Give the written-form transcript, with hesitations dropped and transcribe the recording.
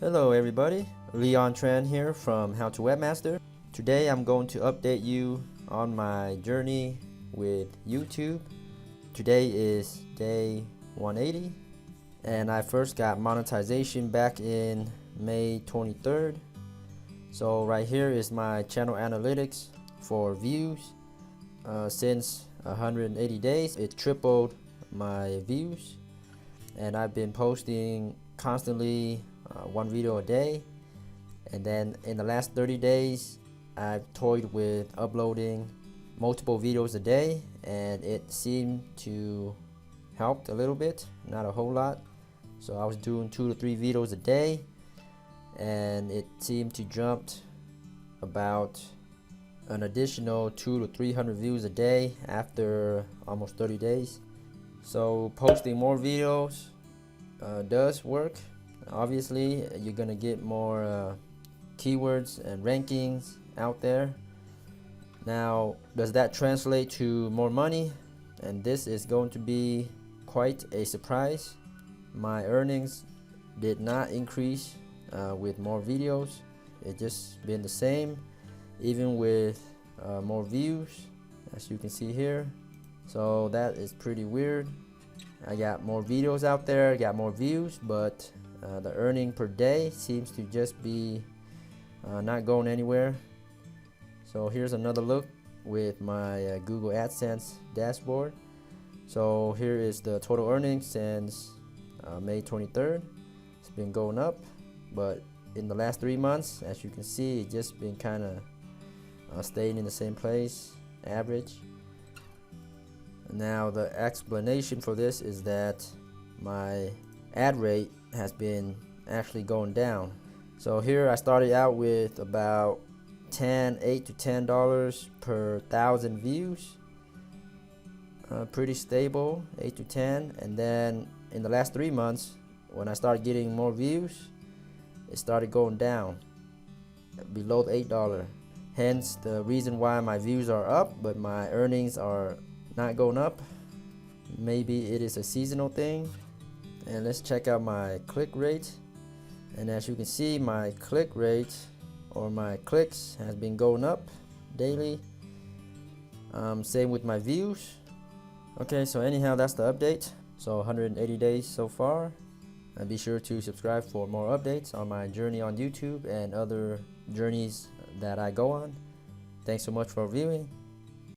Hello everybody, Leon Tran here from How to Webmaster. Today I'm going to update you on my journey with YouTube. Today is day 180 and I first got monetization back in May 23rd. So right here is my channel analytics for views. Since 180 days it tripled my views, and I've been posting constantly one video a day. And then in the last 30 days I've toyed with uploading multiple videos a day, and it seemed to help a little bit, not a whole lot. So I was doing 2 to 3 videos a day, and it seemed to jump about an additional 200 to 300 views a day after almost 30 days. So posting more videos does work. Obviously you're gonna get more keywords and rankings out there. Now, does that translate to more money? And this is going to be quite a surprise. My earnings did not increase with more videos. It just been the same, even with more views, as you can see here. So that is pretty weird. I got more videos out there, got more views, but the earning per day seems to just be not going anywhere. So here's another look with my Google AdSense dashboard. So here is the total earnings since May 23rd. It's been going up, but in the last 3 months, as you can see, it just been kind of staying in the same place, average. Now the explanation for this is that my ad rate has been actually going down. So here I started out with about $8 to $10 per 1,000 views, pretty stable, 8 to 10. And then in the last 3 months, when I started getting more views, it started going down below the $8. Hence the reason why my views are up but my earnings are not going up. Maybe it is a seasonal thing. And let's check out my click rate. And as you can see, my click rate, or my clicks, has been going up daily. Same with my views. Okay, so anyhow, that's the update. So 180 days so far. And be sure to subscribe for more updates on my journey on YouTube and other journeys that I go on. Thanks so much for viewing.